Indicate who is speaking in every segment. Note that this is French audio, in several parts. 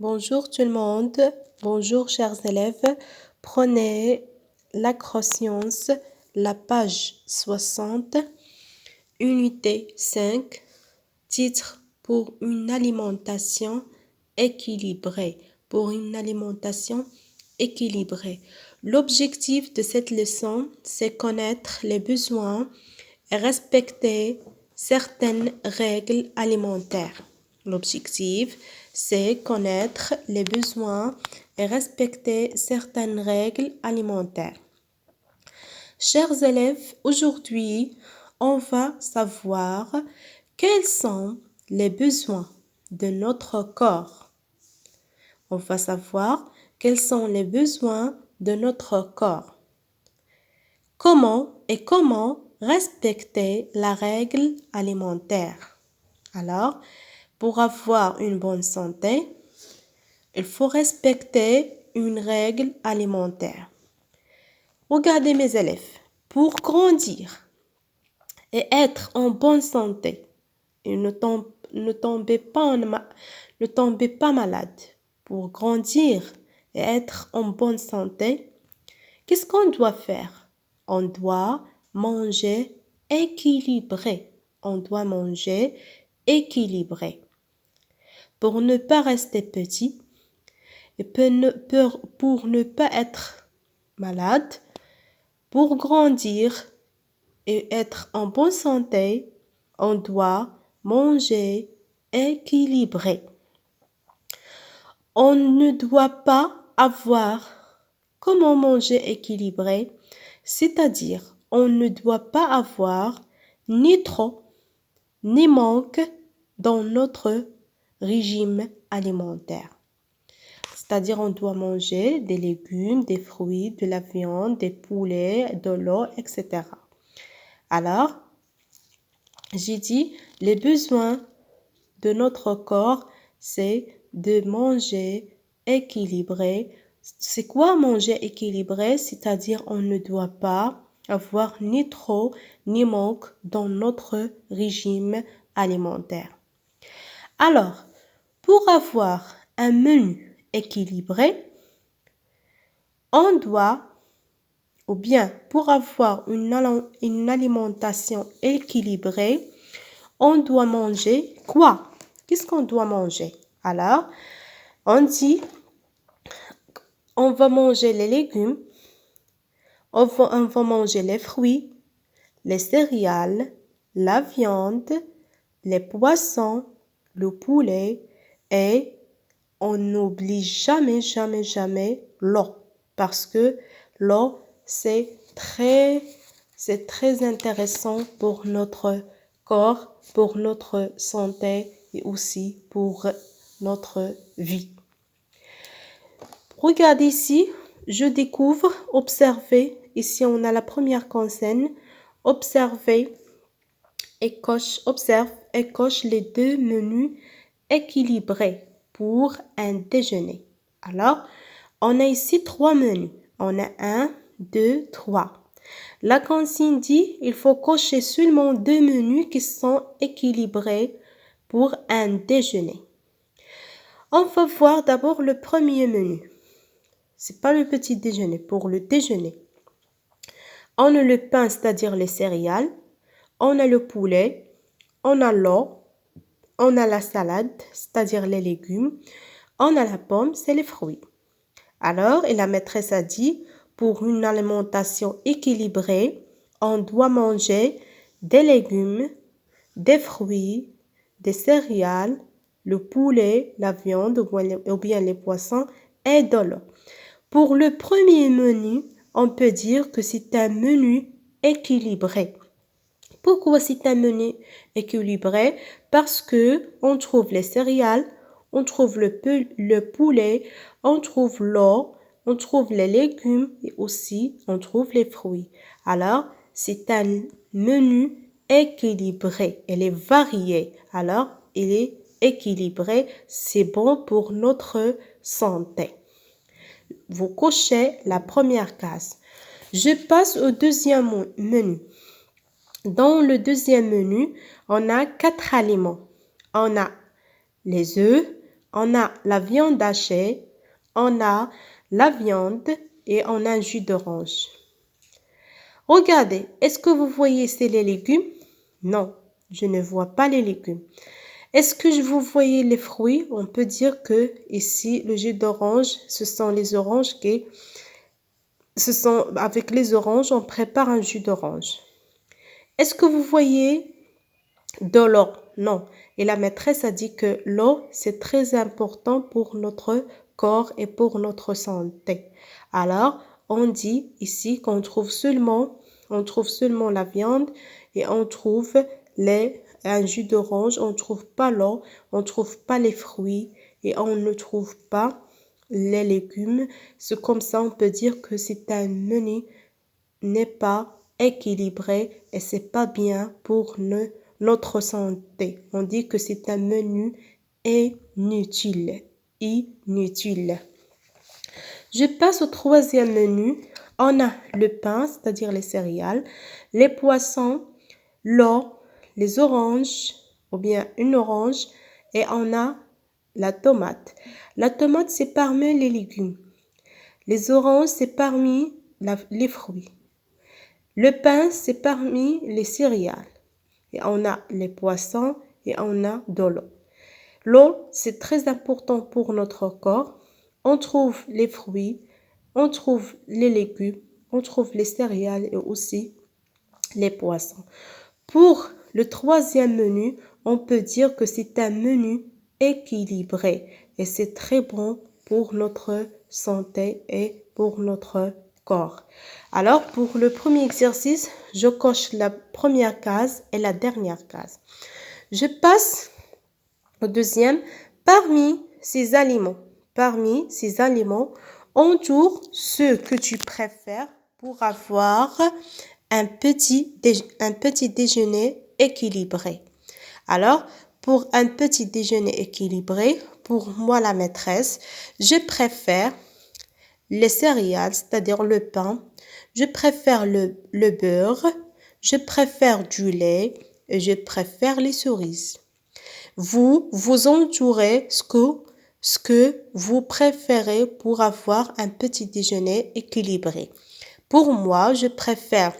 Speaker 1: Bonjour tout le monde, bonjour chers élèves. Prenez l'acroscience, la page 60, unité 5, titre pour une alimentation équilibrée. Pour une alimentation équilibrée. L'objectif de cette leçon, c'est connaître les besoins et respecter certaines règles alimentaires. L'objectif, c'est connaître les besoins et respecter certaines règles alimentaires. Chers élèves, aujourd'hui, on va savoir quels sont les besoins de notre corps. On va savoir quels sont les besoins de notre corps. Comment respecter la règle alimentaire. Alors, pour avoir une bonne santé, il faut respecter une règle alimentaire. Regardez mes élèves, pour grandir et être en bonne santé, et ne tombez pas malade. Pour grandir et être en bonne santé, qu'est-ce qu'on doit faire? On doit manger équilibré. On doit manger équilibré. Pour ne pas rester petit et pour ne pas être malade, pour grandir et être en bonne santé, on doit manger équilibré. On ne doit pas avoir comment manger équilibré, c'est-à-dire on ne doit pas avoir ni trop ni manque dans notre régime alimentaire. C'est-à-dire on doit manger des légumes, des fruits, de la viande, des poulets, de l'eau, etc. Alors, j'ai dit, les besoins de notre corps, c'est de manger équilibré. C'est quoi manger équilibré? C'est-à-dire on ne doit pas avoir ni trop ni manque dans notre régime alimentaire. Alors, pour avoir un menu équilibré, on doit, ou bien pour avoir une alimentation équilibrée, on doit manger quoi? Qu'est-ce qu'on doit manger? Alors, on dit, on va manger les légumes, on va manger les fruits, les céréales, la viande, les poissons, le poulet et on n'oublie jamais l'eau parce que l'eau c'est très intéressant pour notre corps, pour notre santé et aussi pour notre vie. Regardez ici, je découvre, observez, ici on a la première consigne, observez et coche les deux menus équilibrés pour un déjeuner. Alors, on a ici 3 menus. On a 1, 2, 3. La consigne dit il faut cocher seulement 2 menus qui sont équilibrés pour un déjeuner. On va voir d'abord le premier menu. C'est pas le petit déjeuner, pour le déjeuner. On a le pain, c'est-à-dire les céréales. On a le poulet. On a l'eau. On a la salade, c'est-à-dire les légumes. On a la pomme, c'est les fruits. Alors, et la maîtresse a dit, pour une alimentation équilibrée, on doit manger des légumes, des fruits, des céréales, le poulet, la viande ou bien les poissons et de l'eau. Pour le premier menu, on peut dire que c'est un menu équilibré. Pourquoi c'est un menu équilibré? Parce que on trouve les céréales, on trouve le poulet, on trouve l'eau, on trouve les légumes et aussi on trouve les fruits. Alors, c'est un menu équilibré. Il est varié. Alors, il est équilibré. C'est bon pour notre santé. Vous cochez la première case. Je passe au deuxième menu. Dans le deuxième menu, on a 4 aliments. On a les œufs, On a la viande hachée, on a la viande et on a un jus d'orange. Regardez, est-ce que vous voyez c'est les légumes? Non, je ne vois pas les légumes. Est-ce que vous voyez les fruits? On peut dire que ici, le jus d'orange, ce sont les oranges avec les oranges, on prépare un jus d'orange. Est-ce que vous voyez de l'eau? Non. Et la maîtresse a dit que l'eau, c'est très important pour notre corps et pour notre santé. Alors, on dit ici qu'on trouve seulement la viande et on trouve un jus d'orange, on ne trouve pas l'eau, on ne trouve pas les fruits et on ne trouve pas les légumes. C'est comme ça, on peut dire que c'est un menu n'est pas équilibré et c'est pas bien pour notre santé. On dit que c'est un menu inutile. Inutile. Je passe au troisième menu. On a le pain, c'est-à-dire les céréales, les poissons, l'eau, les oranges, ou bien une orange, et on a la tomate. La tomate, c'est parmi les légumes. Les oranges, c'est parmi les fruits. Le pain, c'est parmi les céréales. Et on a les poissons et on a de l'eau. L'eau, c'est très important pour notre corps. On trouve les fruits, on trouve les légumes, on trouve les céréales et aussi les poissons. Pour le troisième menu, on peut dire que c'est un menu équilibré et c'est très bon pour notre santé et pour notre corps. Alors, pour le premier exercice, je coche la première case et la dernière case. Je passe au deuxième. Parmi ces aliments, entoure ceux que tu préfères pour avoir un petit déjeuner équilibré. Alors, pour un petit déjeuner équilibré, pour moi la maîtresse, je préfère les céréales, c'est-à-dire le pain. Je préfère le beurre. Je préfère du lait et je préfère les cerises. Vous entourez ce que vous préférez pour avoir un petit déjeuner équilibré. Pour moi, je préfère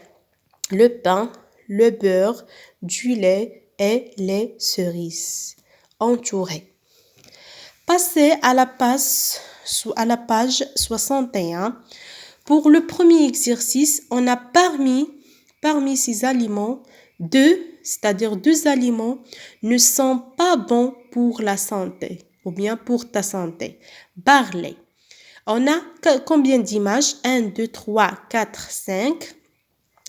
Speaker 1: le pain, le beurre, du lait et les cerises. Entouré. Passez à la page 61. Pour le premier exercice, on a parmi ces aliments, c'est-à-dire deux aliments ne sont pas bons pour la santé ou bien pour ta santé. Parlez. On a combien d'images? 1, 2, 3, 4, 5.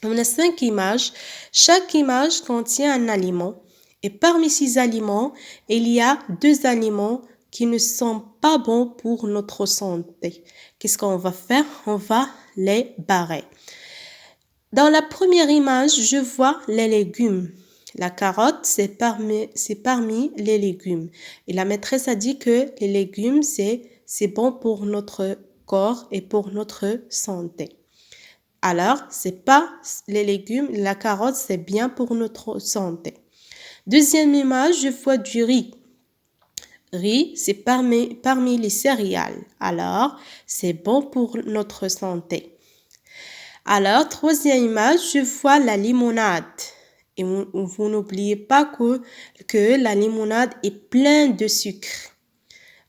Speaker 1: On a 5 images. Chaque image contient un aliment. Et parmi ces aliments, il y a deux aliments qui ne sont pas bons pour notre santé. Qu'est-ce qu'on va faire? On va les barrer. Dans la première image, je vois les légumes. La carotte, c'est parmi les légumes. Et la maîtresse a dit que les légumes, c'est bon pour notre corps et pour notre santé. Alors, c'est pas les légumes, la carotte, c'est bien pour notre santé. Deuxième image, je vois du riz. Riz, c'est parmi les céréales. Alors, c'est bon pour notre santé. Alors, troisième image, je vois la limonade. Et vous n'oubliez pas que la limonade est pleine de sucre.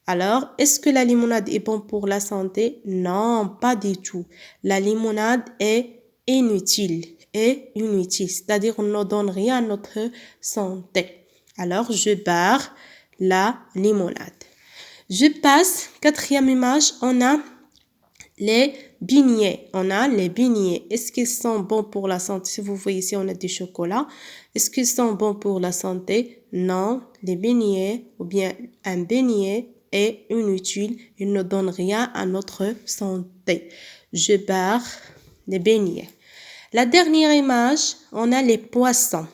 Speaker 1: Alors, est-ce que la limonade est bonne pour la santé? Non, pas du tout. La limonade est inutile. C'est-à-dire on ne donne rien à notre santé. Alors, je barre la limonade. Je passe, quatrième image, on a les beignets. Est-ce qu'ils sont bons pour la santé? Si vous voyez ici, on a du chocolat. Est-ce qu'ils sont bons pour la santé? Non, les beignets ou bien un beignet est inutile. Il ne donne rien à notre santé. Je barre les beignets. La dernière image, on a les poissons.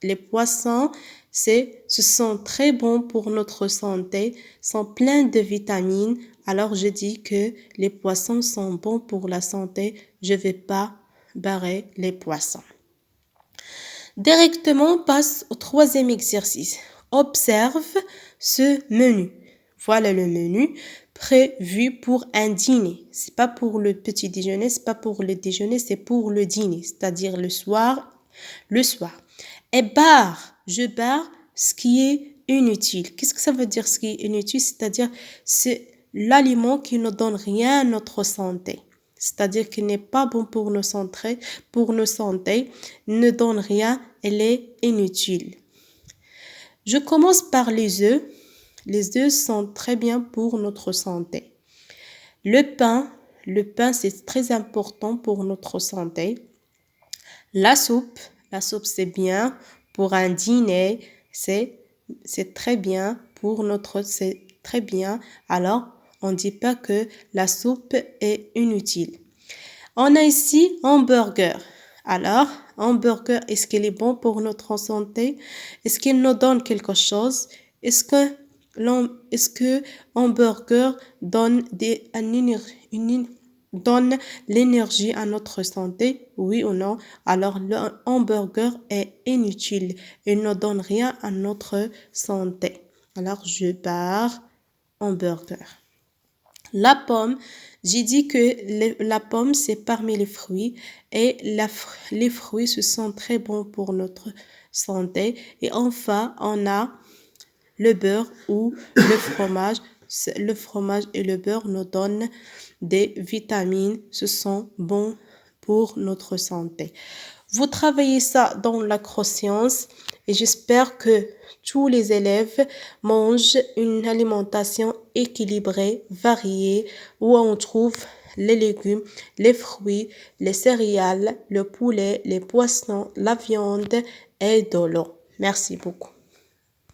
Speaker 1: Les poissons, ce sont très bons pour notre santé, sont pleins de vitamines. Alors, je dis que les poissons sont bons pour la santé. Je ne vais pas barrer les poissons. Directement, on passe au troisième exercice. Observe ce menu. Voilà le menu prévu pour un dîner. C'est pas pour le petit déjeuner, c'est pas pour le déjeuner, c'est pour le dîner, c'est-à-dire le soir. Le soir. Et barre, je barre ce qui est inutile. Qu'est-ce que ça veut dire ce qui est inutile? C'est-à-dire c'est l'aliment qui ne donne rien à notre santé. C'est-à-dire qu'il n'est pas bon pour nos santé, ne donne rien, elle est inutile. Je commence par les œufs. Les œufs sont très bien pour notre santé. Le pain c'est très important pour notre santé. La soupe c'est bien pour un dîner, c'est très bien pour c'est très bien. Alors, on ne dit pas que la soupe est inutile. On a ici hamburger. Alors, hamburger, est-ce qu'il est bon pour notre santé? Est-ce qu'il nous donne quelque chose? Est-ce que hamburger donne donne l'énergie à notre santé? Oui ou non? Alors, le hamburger est inutile. Il ne donne rien à notre santé. Alors, je barre hamburger. La pomme, j'ai dit que la pomme, c'est parmi les fruits et les fruits, ce sont très bons pour notre santé. Et enfin, on a le beurre ou le fromage. Le fromage et le beurre nous donnent des vitamines. Ce sont bons pour notre santé. Vous travaillez ça dans la croissance et j'espère que tous les élèves mangent une alimentation équilibrée, variée, où on trouve les légumes, les fruits, les céréales, le poulet, les poissons, la viande et de l'eau. Merci beaucoup.